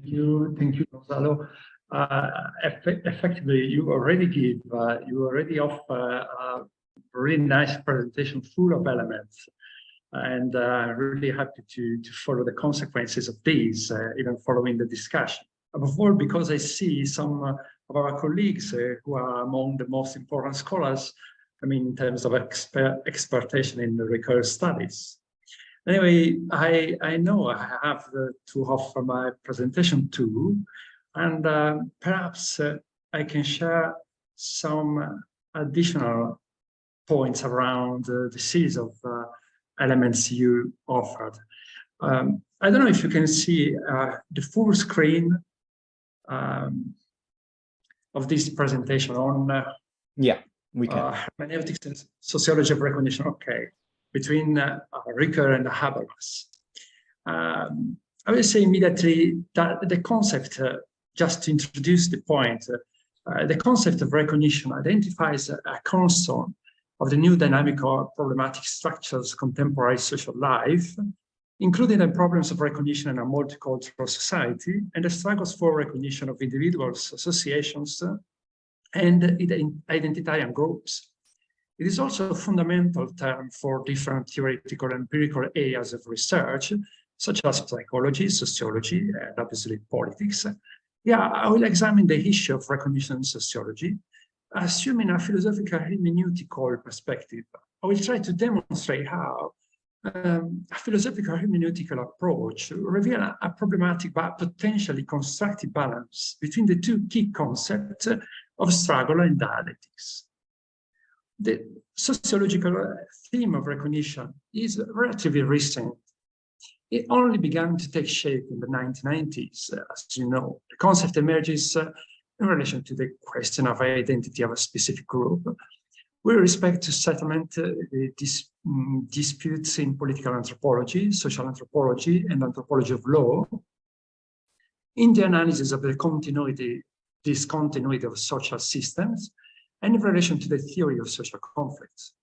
Thank you, Gonzalo. Effectively, you already offer a really nice presentation full of elements, and really happy to follow the consequences of these, even following the discussion. Above all, because I see some of our colleagues who are among the most important scholars, I mean, in terms of expertise in the recurrent studies. Anyway, I know I have to offer my presentation too, and perhaps I can share some additional points around the series of elements you offered. I don't know if you can see the full screen of this presentation on yeah, we can. Hermeneutics and Sociology of Recognition. Okay, between Ricker and Habermas. I will say immediately that the concept, just to introduce the point, the concept of recognition identifies a cornerstone of the new dynamic or problematic structures of contemporary social life, including the problems of recognition in a multicultural society and the struggles for recognition of individuals, associations, and identitarian groups. It is also a fundamental term for different theoretical and empirical areas of research, such as psychology, sociology, and obviously politics. Yeah, I will examine the issue of recognition in sociology, assuming a philosophical hermeneutical perspective. I will try to demonstrate how a philosophical hermeneutical approach reveals a problematic but potentially constructive balance between the two key concepts of struggle and dialectics. The sociological theme of recognition is relatively recent. It only began to take shape in the 1990s, as you know. The concept emerges in relation to the question of identity of a specific group, with respect to settlement disputes in political anthropology, social anthropology, and anthropology of law, in the analysis of the discontinuity of social systems, and in relation to the theory of social conflicts.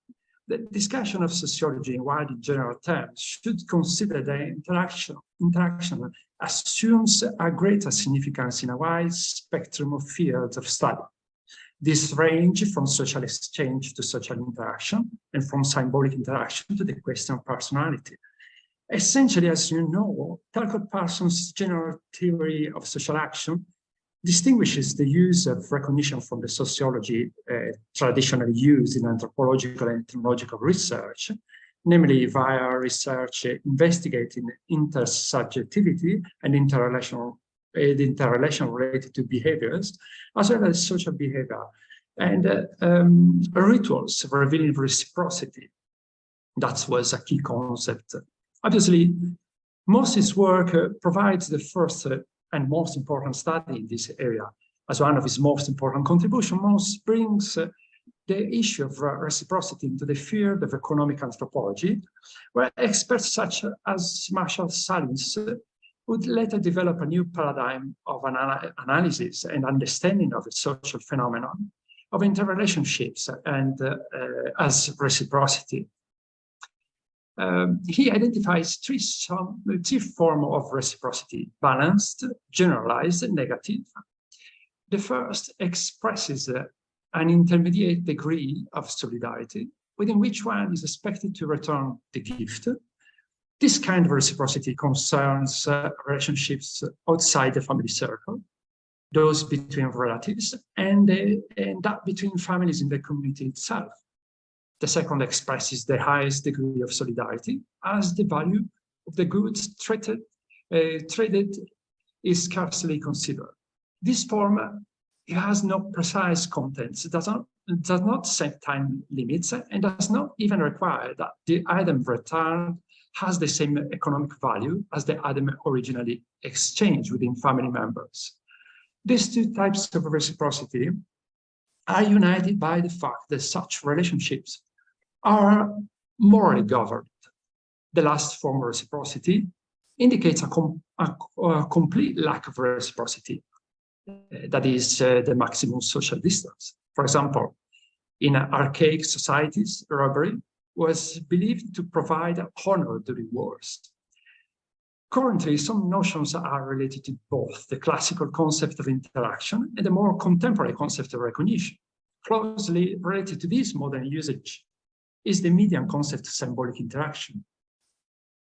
The discussion of sociology in wide and general terms should consider the interaction assumes a greater significance in a wide spectrum of fields of study. This range from social exchange to social interaction, and from symbolic interaction to the question of personality. Essentially, as you know, Talcott Parsons' general theory of social action distinguishes the use of recognition from the sociology traditionally used in anthropological and ethnological research, namely via research investigating intersubjectivity and the interrelation related to behaviors, as well as social behavior, and rituals revealing reciprocity. That was a key concept. Obviously, Moses' work provides the first and most important study in this area. As one of his most important contributions, Moses brings the issue of reciprocity into the field of economic anthropology, where experts such as Marshall Sahlins would later develop a new paradigm of analysis and understanding of the social phenomenon of interrelationships and as reciprocity. He identifies three forms of reciprocity: balanced, generalized, and negative. The first expresses an intermediate degree of solidarity, within which one is expected to return the gift. This kind of reciprocity concerns relationships outside the family circle, those between relatives, and that between families in the community itself. The second expresses the highest degree of solidarity, as the value of the goods traded is scarcely considered. This form it has no precise contents, does not set time limits, and does not even require that the item returned has the same economic value as the item originally exchanged within family members. These two types of reciprocity are united by the fact that such relationships are morally governed. The last form of reciprocity indicates a complete lack of reciprocity, that is the maximum social distance. For example, in archaic societies, robbery was believed to provide honor during wars. Currently, some notions are related to both the classical concept of interaction and the more contemporary concept of recognition. Closely related to this modern usage is the median concept of symbolic interaction.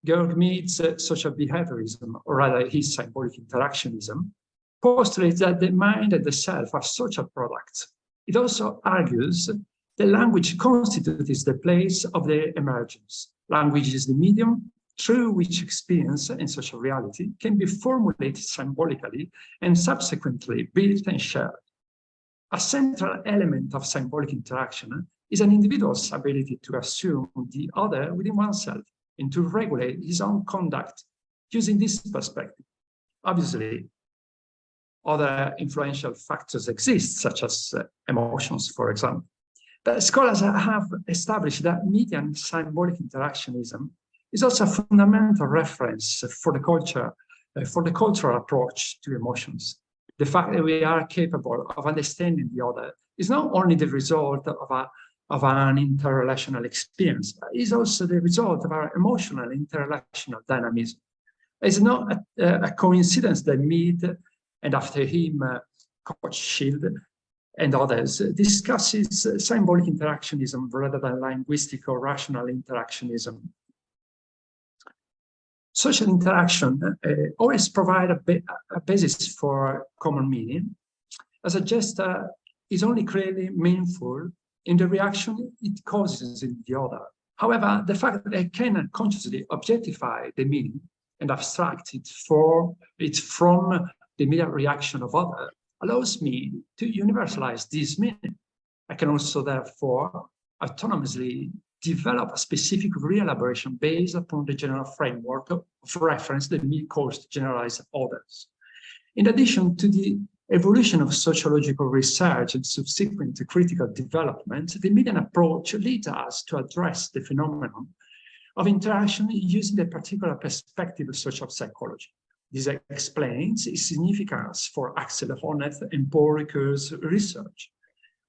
Georg Mead's social behaviorism, or rather his symbolic interactionism, postulates that the mind and the self are social products. It also argues that language constitutes the place of the emergence. Language is the medium through which experience and social reality can be formulated symbolically and subsequently built and shared. A central element of symbolic interaction is an individual's ability to assume the other within oneself and to regulate his own conduct using this perspective. Obviously, other influential factors exist, such as emotions, for example. But scholars have established that median symbolic interactionism is also a fundamental reference for the cultural approach to emotions. The fact that we are capable of understanding the other is not only the result of an interrelational experience, but is also the result of our emotional interrelational dynamism. It's not a coincidence that Mead, and after him, Coach Shield and others, discusses symbolic interactionism rather than linguistic or rational interactionism. Social interaction always provides a basis for common meaning. As a gesture is only clearly meaningful in the reaction it causes in the other. However, the fact that I can consciously objectify the meaning and abstract it from the immediate reaction of others allows me to universalize this meaning. I can also, therefore, autonomously develop a specific re-elaboration based upon the general framework of reference that Mead calls to generalize others. In addition to the evolution of sociological research and subsequent critical development, the median approach leads us to address the phenomenon of interaction using the particular perspective of social psychology. This explains its significance for Axel Honneth and Paul Ricoeur's research,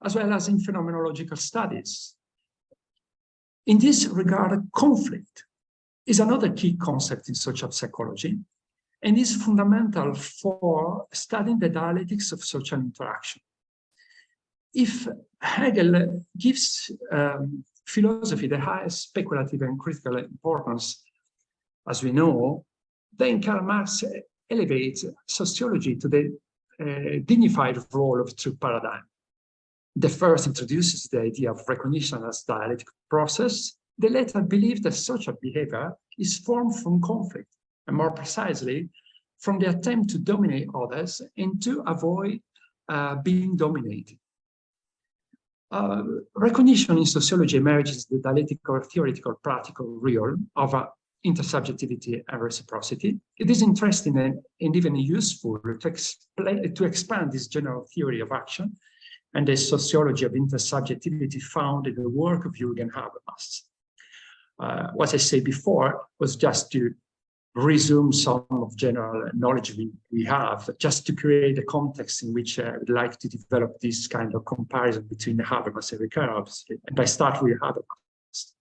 as well as in phenomenological studies. In this regard, conflict is another key concept in social psychology and is fundamental for studying the dialectics of social interaction. If Hegel gives philosophy the highest speculative and critical importance, as we know, then Karl Marx elevates sociology to the dignified role of true paradigm. The first introduces the idea of recognition as dialectic process. The latter believes that social behavior is formed from conflict, and more precisely, from the attempt to dominate others and to avoid being dominated. Recognition in sociology emerges the dialectical or theoretical practical realm of intersubjectivity and reciprocity. It is interesting and even useful to expand this general theory of action and the sociology of intersubjectivity found in the work of Jürgen Habermas. What I said before was just to resume some of general knowledge we have, just to create a context in which I would like to develop this kind of comparison between Habermas and Ricoeur, obviously. And I start with Habermas.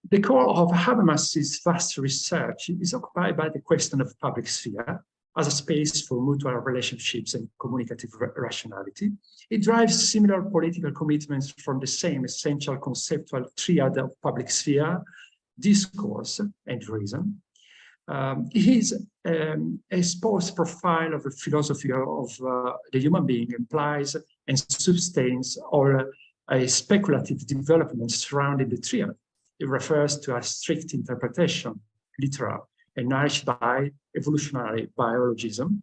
The core of Habermas's vast research is occupied by the question of public sphere as a space for mutual relationships and communicative rationality. It drives similar political commitments from the same essential conceptual triad of public sphere, discourse, and reason. His exposed profile of the philosophy of the human being implies and sustains all a speculative development surrounding the triad. It refers to a strict interpretation, literal, and nourished by evolutionary biologism,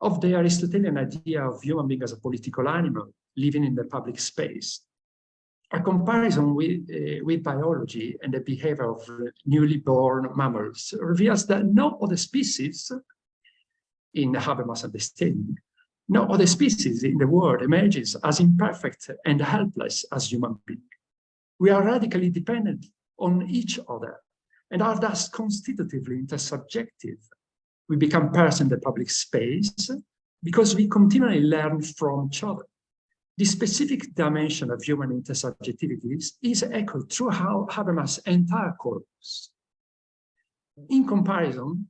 of the Aristotelian idea of human being as a political animal living in the public space. A comparison with biology and the behavior of newly born mammals reveals that no other species, in Habermas' understanding, no other species in the world emerges as imperfect and helpless as human beings. We are radically dependent on each other and are thus constitutively intersubjective. We become persons in the public space because we continually learn from each other. The specific dimension of human intersubjectivity is echoed throughout Habermas' entire corpus. In comparison,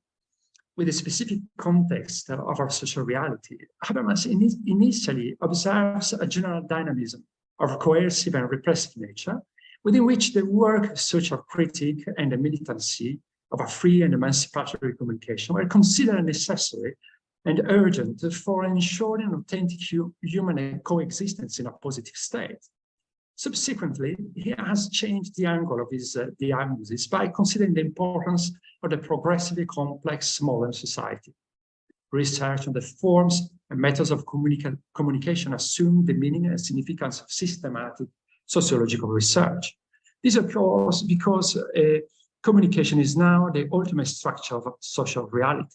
with the specific context of our social reality, Habermas initially observes a general dynamism of coercive and repressive nature, within which the work of social critique and the militancy of a free and emancipatory communication were considered necessary and urgent for ensuring authentic human coexistence in a positive state. Subsequently, he has changed the angle of his diagnosis by considering the importance of the progressively complex modern society. Research on the forms and methods of communication assume the meaning and significance of systematic sociological research. This occurs because communication is now the ultimate structure of social reality.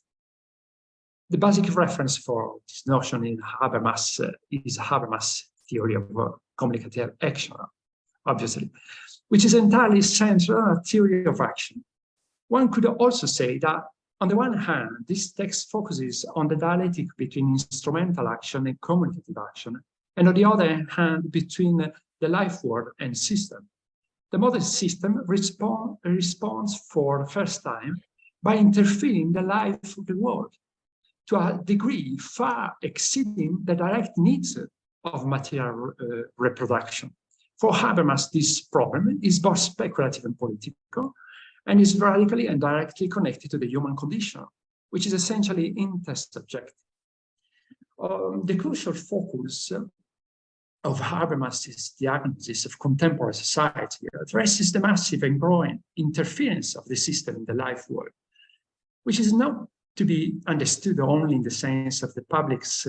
The basic reference for this notion in Habermas is Habermas' theory of communicative action, obviously, which is entirely centered on a theory of action. One could also say that, on the one hand, this text focuses on the dialectic between instrumental action and communicative action, and on the other hand, between the life world and system. The modern system responds for the first time by interfering in the life of the world to a degree far exceeding the direct needs of material reproduction. For Habermas, this problem is both speculative and political, and is radically and directly connected to the human condition, which is essentially intersubjective. The crucial focus of Habermas's diagnosis of contemporary society addresses the massive and growing interference of the system in the life world, which is not to be understood only in the sense of the public's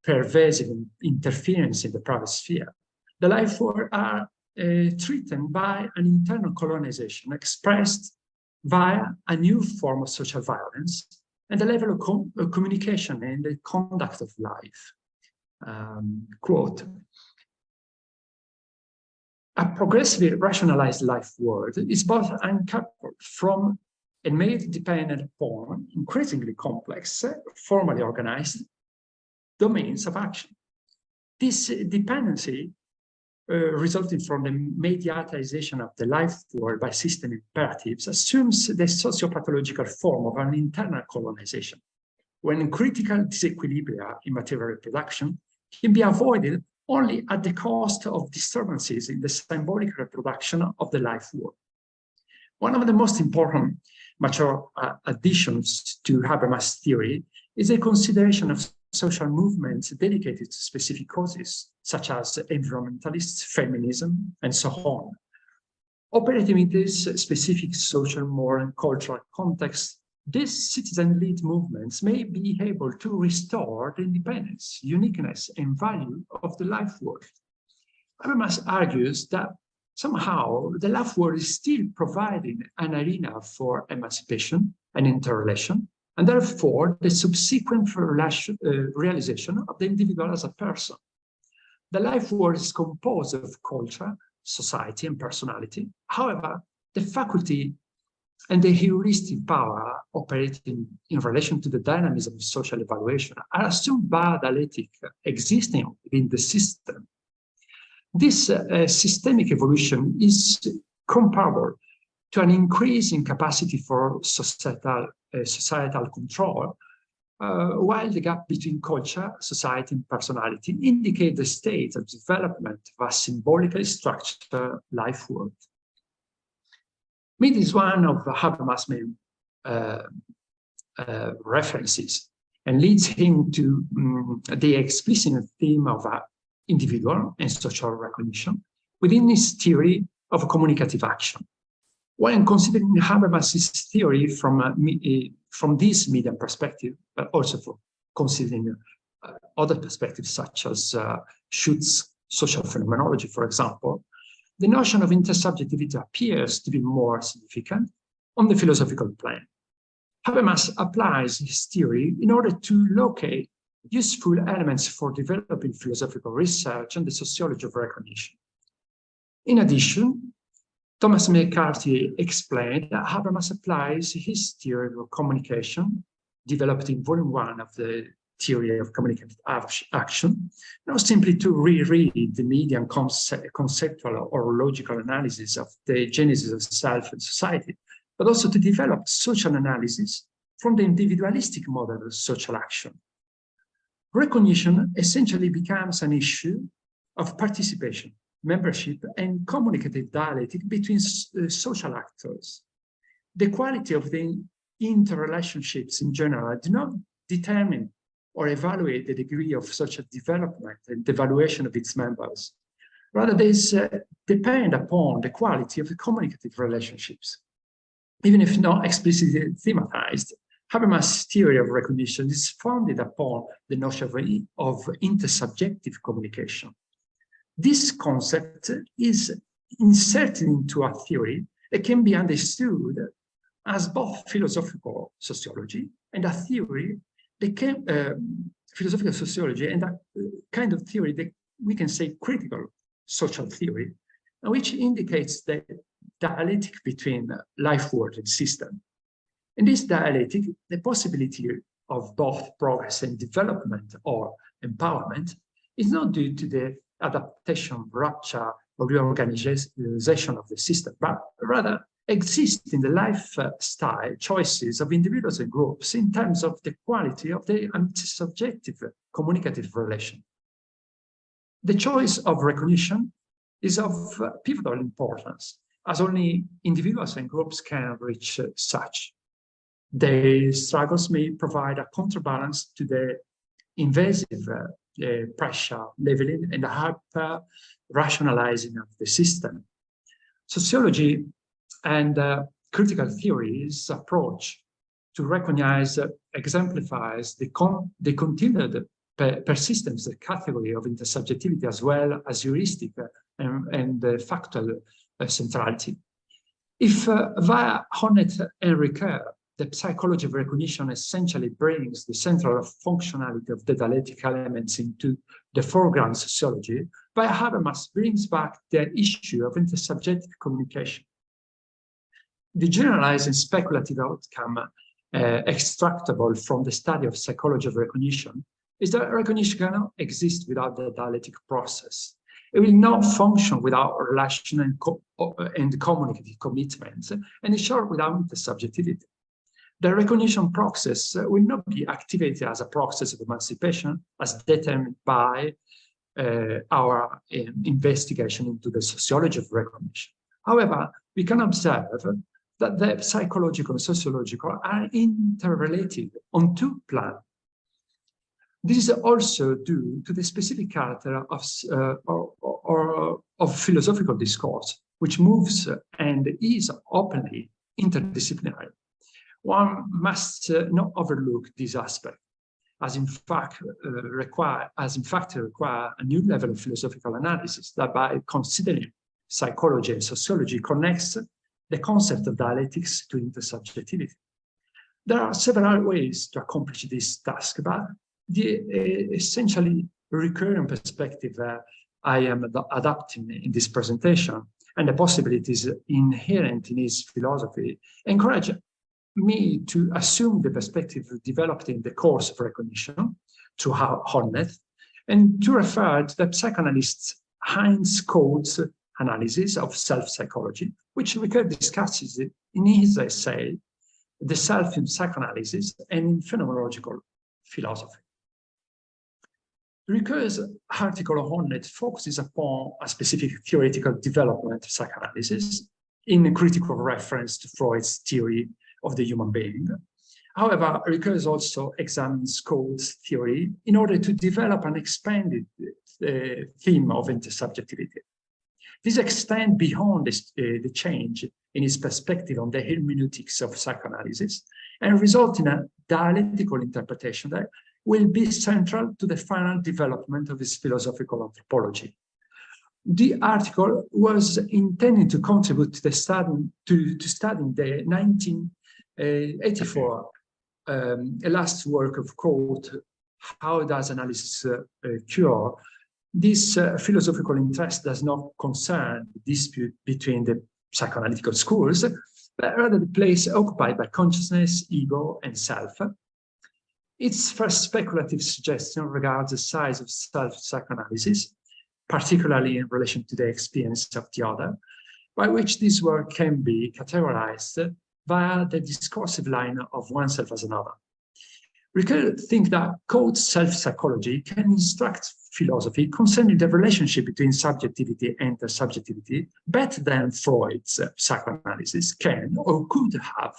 pervasive interference in the private sphere. The life world are threatened by an internal colonization expressed via a new form of social violence and the level of communication and the conduct of life. Quote, a progressively rationalized life world is both uncoupled from and made dependent upon increasingly complex, formally organized domains of action. This dependency resulting from the mediatization of the life world by system imperatives assumes the sociopathological form of an internal colonization, when critical disequilibria in material reproduction can be avoided only at the cost of disturbances in the symbolic reproduction of the life world. One of the most important mature additions to Habermas' theory is a consideration of social movements dedicated to specific causes, such as environmentalists, feminism, and so on. Operating in this specific social, moral, and cultural context, these citizen-led movements may be able to restore the independence, uniqueness, and value of the life world. Habermas argues that somehow the life world is still providing an arena for emancipation and interrelation, and therefore the subsequent realization of the individual as a person. The life world is composed of culture, society, and personality. However, the faculty and the heuristic power operating in relation to the dynamism of social evaluation are assumed by a dialectic existing within the system. This systemic evolution is comparable to an increase in capacity for societal control, while the gap between culture, society, and personality indicate the state of development of a symbolically structured life world. Mead is one of Habermas' main references and leads him to the explicit theme of individual and social recognition within his theory of communicative action. When considering Habermas' theory from this medium perspective, but also for considering other perspectives such as Schutz's social phenomenology, for example, the notion of intersubjectivity appears to be more significant on the philosophical plane. Habermas applies his theory in order to locate useful elements for developing philosophical research and the sociology of recognition. In addition, Thomas McCarthy explained that Habermas applies his theory of communication, developed in volume 1 of the theory of communicative action, not simply to reread the medium conceptual or logical analysis of the genesis of self and society, but also to develop social analysis from the individualistic model of social action. Recognition essentially becomes an issue of participation, membership, and communicative dialectic between social actors. The quality of the interrelationships in general do not determine or evaluate the degree of social development and the evaluation of its members. Rather, these depend upon the quality of the communicative relationships. Even if not explicitly thematized, Habermas' theory of recognition is founded upon the notion of intersubjective communication. This concept is inserted into a theory that can be understood as both philosophical sociology and a theory that can, philosophical sociology and a kind of theory that we can say critical social theory, which indicates the dialectic between life, work, and system. In this dialectic, the possibility of both progress and development or empowerment is not due to the adaptation, rupture, or reorganization of the system, but rather exists in the lifestyle choices of individuals and groups in terms of the quality of the subjective communicative relation. The choice of recognition is of pivotal importance, as only individuals and groups can reach such. Their struggles may provide a counterbalance to the invasive pressure leveling and hyper rationalizing of the system. Sociology and critical theory's approach to recognize exemplifies the continued persistence, the category of intersubjectivity, as well as heuristic and factual centrality. If via Honneth and Ricoeur, the psychology of recognition essentially brings the central functionality of the dialectic elements into the foreground sociology, via Habermas brings back the issue of intersubjective communication. The generalized and speculative outcome extractable from the study of psychology of recognition is that recognition cannot exist without the dialectic process. It will not function without relation and communicative commitments, and in short, without intersubjectivity. The recognition process will not be activated as a process of emancipation as determined by our investigation into the sociology of recognition. However, we can observe that the psychological and sociological are interrelated on two plans. This is also due to the specific character of philosophical discourse, which moves and is openly interdisciplinary. One must not overlook this aspect, as in fact require a new level of philosophical analysis that, by considering psychology and sociology, connects the concept of dialectics to intersubjectivity. There are several ways to accomplish this task, but the essentially recurrent perspective I am adapting in this presentation and the possibilities inherent in his philosophy encourage me to assume the perspective developed in the course of recognition to Honneth, and to refer to the psychoanalyst Heinz Koh's analysis of self-psychology, which Ricoeur discusses in his essay, The Self in Psychoanalysis and in Phenomenological Philosophy. Ricoeur's article on Honneth focuses upon a specific theoretical development of psychoanalysis in critical reference to Freud's theory of the human being. However, Ricoeur also examines Koh's theory in order to develop an expanded theme of intersubjectivity. This extends beyond the change in his perspective on the hermeneutics of psychoanalysis and result in a dialectical interpretation that will be central to the final development of his philosophical anthropology. The article was intended to contribute to the studying the 1984 last work of Koh, How Does Analysis Cure? This philosophical interest does not concern the dispute between the psychoanalytical schools, but rather the place occupied by consciousness, ego, and self. Its first speculative suggestion regards the size of self-psychoanalysis, particularly in relation to the experience of the other, by which this work can be categorized via the discursive line of oneself as another. Ricoeur thinks that quote self-psychology can instruct philosophy concerning the relationship between subjectivity and subjectivity better than Freud's psychoanalysis can or could have.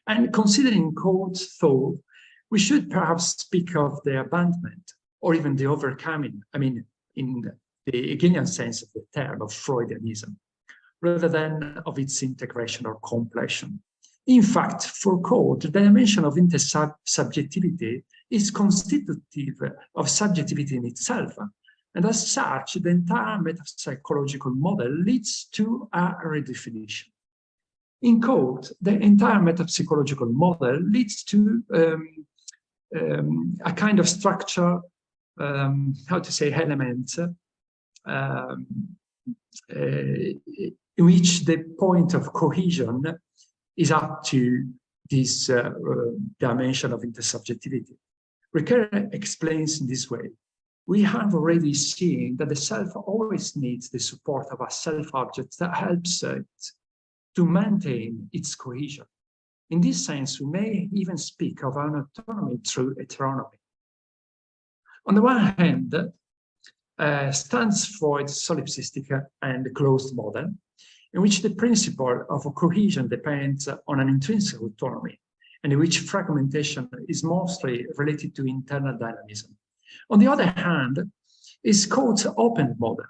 And considering Coates' thought, we should perhaps speak of the abandonment or even the overcoming, in the Hegelian sense of the term of Freudianism, rather than of its integration or completion. In fact, for Coates, the dimension of intersubjectivity is constitutive of subjectivity in itself, and as such, the entire metapsychological model leads to a redefinition. In Coates, the entire metapsychological model leads to a kind of structure, element, in which the point of cohesion is up to this dimension of intersubjectivity. Ricoeur explains in this way: we have already seen that the self always needs the support of a self-object that helps it to maintain its cohesion. In this sense, we may even speak of an autonomy through heteronomy. On the one hand, stands Freud's solipsistic and closed model, in which the principle of cohesion depends on an intrinsic autonomy, and in which fragmentation is mostly related to internal dynamism. On the other hand, is Coates' open model,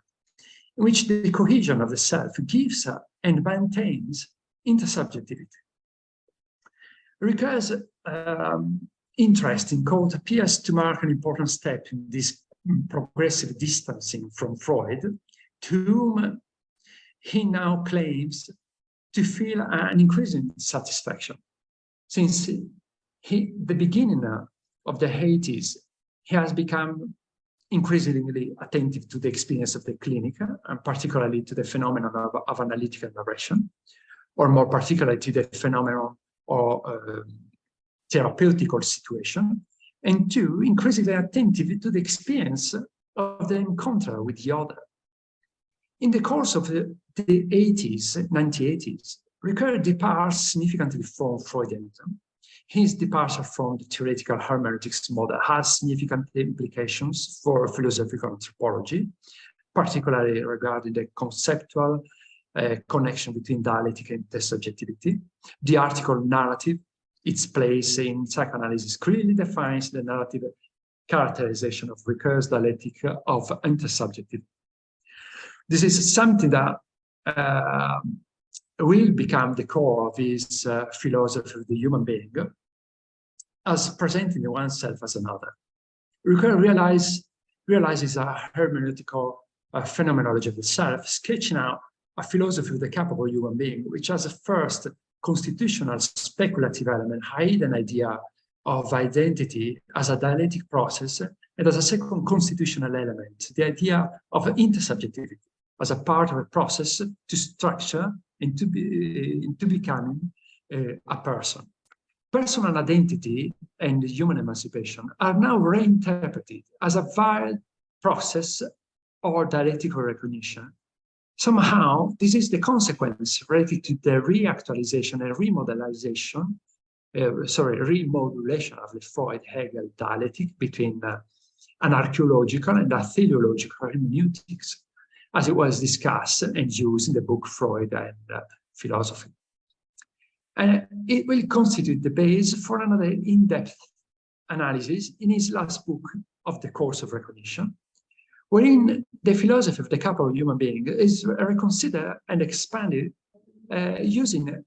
in which the cohesion of the self gives and maintains intersubjectivity. Ricoeur's interest in Coates appears to mark an important step in this progressive distancing from Freud, to whom he now claims to feel an increasing satisfaction. Since the beginning of the 80s, he has become increasingly attentive to the experience of the clinic, and particularly to the phenomenon of analytical narration, or more particularly to the phenomenon of therapeutical situation, and two, increasingly attentive to the experience of the encounter with the other. In the course of the 1980s, Ricoeur departs significantly from Freudianism. His departure from the theoretical hermeneutics model has significant implications for philosophical anthropology, particularly regarding the conceptual connection between dialectic and intersubjectivity. The article narrative, its place in psychoanalysis, clearly defines the narrative characterization of Ricoeur's dialectic of intersubjectivity. This is something that will become the core of his philosophy of the human being, as presenting oneself as another. Ricoeur realizes a hermeneutical phenomenology of the self, sketching out a philosophy of the capable human being, which has a first constitutional speculative element, hidden idea of identity as a dialectic process, and as a second constitutional element, the idea of intersubjectivity as a part of a process to structure and to becoming a person. Personal identity and human emancipation are now reinterpreted as a valid process or dialectical recognition. Somehow, this is the consequence related to the reactualization and remodulation of the Freud-Hegel dialectic between an archaeological and a teleological hermeneutics, as it was discussed and used in the book Freud and Philosophy. And it will constitute the base for another in-depth analysis in his last book of The Course of Recognition, wherein the philosophy of the capable human being is reconsidered and expanded using,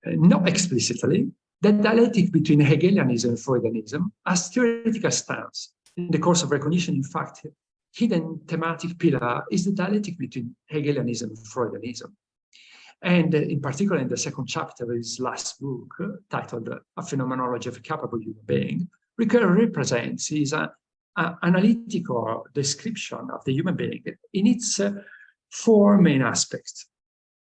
not explicitly, the dialectic between Hegelianism and Freudianism as theoretical stance. In The Course of Recognition, in fact, hidden thematic pillar is the dialectic between Hegelianism and Freudianism. And in particular, in the second chapter of his last book, titled A Phenomenology of a Capable Human Being, Ricoeur represents his analytical description of the human being in its four main aspects: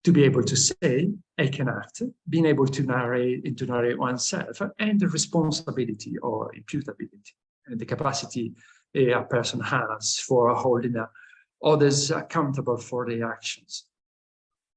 to be able to say, I can act, being able to narrate oneself, and the responsibility or imputability, and the capacity a person has for holding others accountable for their actions.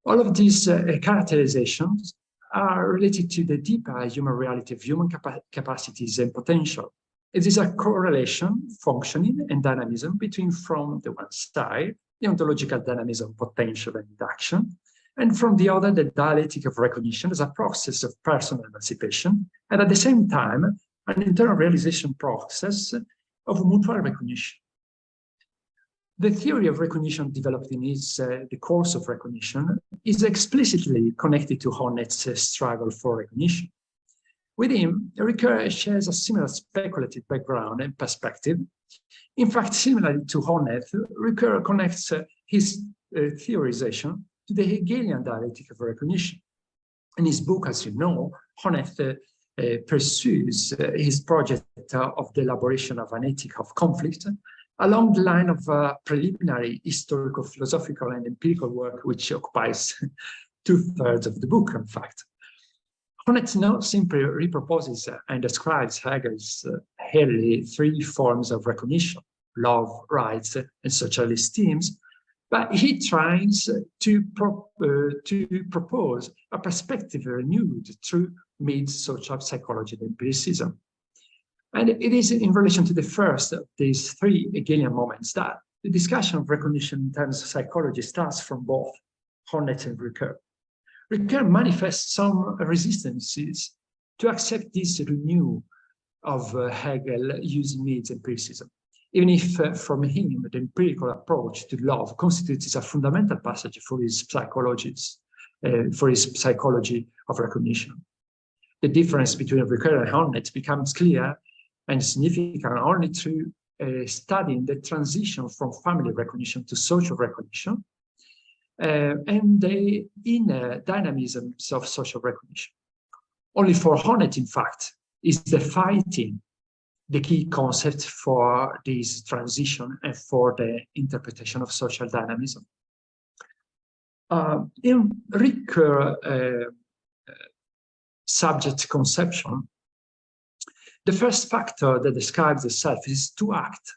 All of these characterizations are related to the deeper human reality of human capacities and potential. It is a correlation, functioning, and dynamism between, from the one side, the ontological dynamism, potential, and action, and from the other, the dialectic of recognition as a process of personal emancipation, and at the same time, an internal realization process of mutual recognition. The theory of recognition developed in the course of recognition is explicitly connected to Hornet's struggle for recognition. With him, Ricoeur shares a similar speculative background and perspective. In fact, similarly to Hornet, Ricoeur connects his theorization to the Hegelian dialectic of recognition. In his book, as you know, Hornet pursues his project of the elaboration of an ethic of conflict along the line of preliminary historical, philosophical, and empirical work, which occupies 2/3 of the book, in fact. Hornet now simply reproposes and describes Hegel's early 3 forms of recognition: love, rights, and social esteems, but he tries to propose a perspective renewed through mid-social psychology and empiricism. And it is in relation to the first of these 3 Hegelian moments that the discussion of recognition in terms of psychology starts from both Hornet and Ricoeur. Ricoeur manifests some resistances to accept this renewal of Hegel using mid-empiricism, even if from him the empirical approach to love constitutes a fundamental passage for his psychology of recognition. The difference between Ricoeur and Hornet becomes clear and significant only through studying the transition from family recognition to social recognition and the inner dynamisms of social recognition. Only for Hornet, in fact, is the fighting the key concept for this transition and for the interpretation of social dynamism. In Ricoeur subject conception, the first factor that describes the self is to act,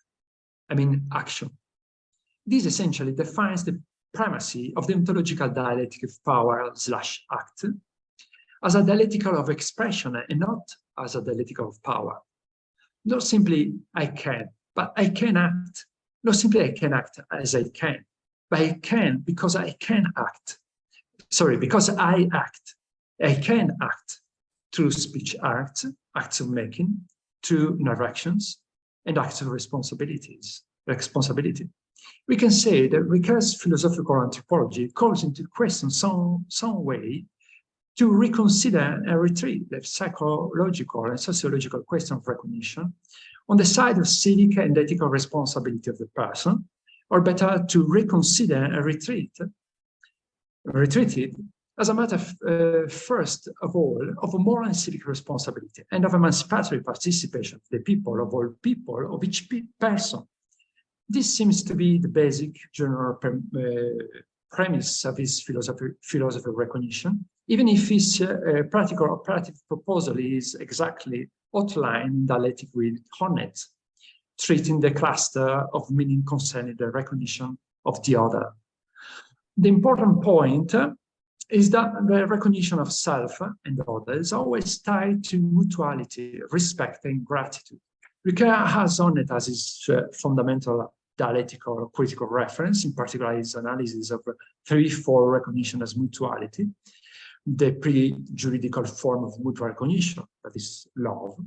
action. This essentially defines the primacy of the ontological dialectic of power/act as a dialectical of expression and not as a dialectical of power. Not simply I can, but I can act. Not simply I can act as I can, but I can because I can act. Because I act. I can act through speech acts of making, through narrations, and acts of responsibility. We can say that Ricoeur's philosophical anthropology calls into question some way to reconsider and retreat the psychological and sociological question of recognition on the side of civic and ethical responsibility of the person, or better, to reconsider and retreat it as a matter, first of all, of a moral and civic responsibility and of emancipatory participation of the people, of all people, of each person. This seems to be the basic general premise of his philosophy of recognition, even if his practical operative proposal is exactly outlined dialectic with Hornet, treating the cluster of meaning concerning the recognition of the other. The important point is that the recognition of self and other is always tied to mutuality, respect, and gratitude. Ricoeur has on it as his fundamental dialectical or critical reference, in particular his analysis of 3-4 recognition as mutuality, the pre-juridical form of mutual recognition, that is love,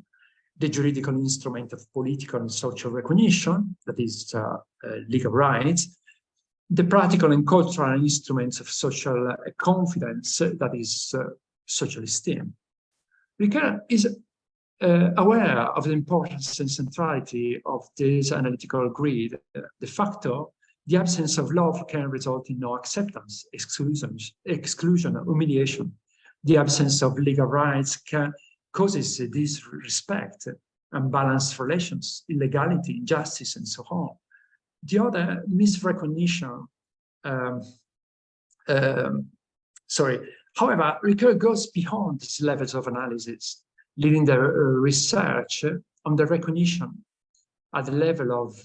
the juridical instrument of political and social recognition, that is legal rights, the practical and cultural instruments of social confidence, that is social esteem. Ricoeur is aware of the importance and centrality of this analytical grid. De facto, the absence of love can result in no acceptance, exclusion, humiliation. The absence of legal rights causes disrespect, unbalanced relations, illegality, injustice, and so on. The other misrecognition, however, Ricoeur goes beyond these levels of analysis, leading the research on the recognition at the level of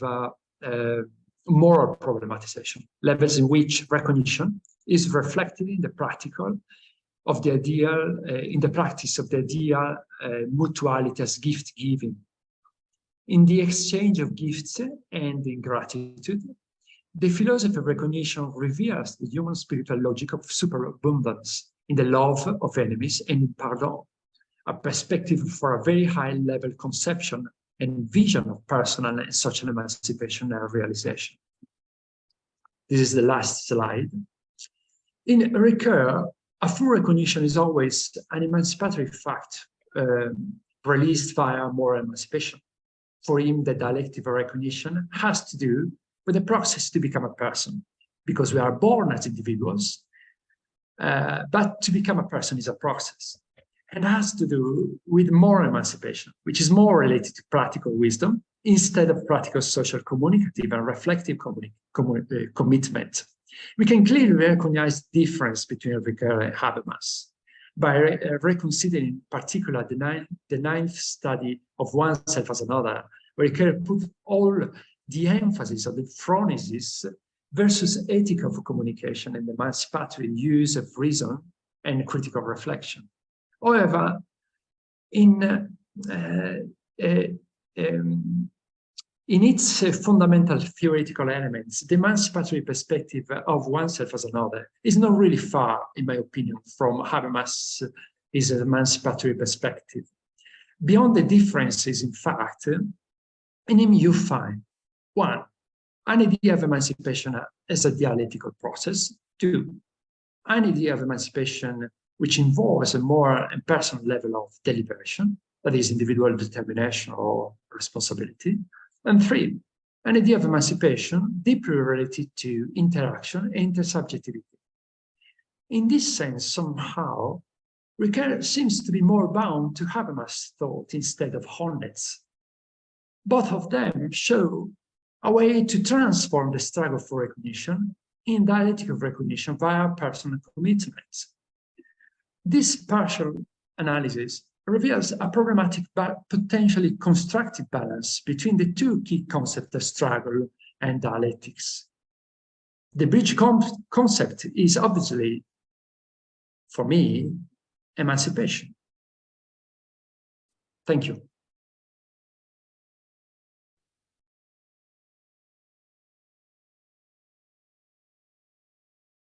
moral problematization, levels in which recognition is reflected in the practical of the ideal, in the practice of the ideal mutuality as gift giving. In the exchange of gifts and in gratitude, the philosophy of recognition reveals the human spiritual logic of superabundance in the love of enemies and in pardon, a perspective for a very high-level conception and vision of personal and social emancipation and realization. This is the last slide. In Ricoeur, a full recognition is always an emancipatory fact released via moral emancipation. For him, the dialectic of recognition has to do with the process to become a person, because we are born as individuals, but to become a person is a process, and has to do with moral emancipation, which is more related to practical wisdom instead of practical social communicative and reflective commitment. We can clearly recognize the difference between Ricoeur and Habermas by reconsidering in particular the ninth study of oneself as another, where Ricoeur put all the emphasis on the phronesis versus ethic of communication and the emancipatory use of reason and critical reflection. However, in its fundamental theoretical elements, the emancipatory perspective of oneself as another is not really far, in my opinion, from Habermas' emancipatory perspective. Beyond the differences, in fact, in him you find, one, an idea of emancipation as a dialectical process. Two, an idea of emancipation which involves a more impersonal level of deliberation, that is individual determination or responsibility. And three, an idea of emancipation deeply related to interaction and intersubjectivity. In this sense, somehow, Ricoeur seems to be more bound to Habermas' thought instead of Honnet's. Both of them show a way to transform the struggle for recognition in dialectic of recognition via personal commitments. This partial analysis reveals a problematic but potentially constructive balance between the two key concepts of struggle and dialectics. The bridge concept is obviously, for me, emancipation. Thank you.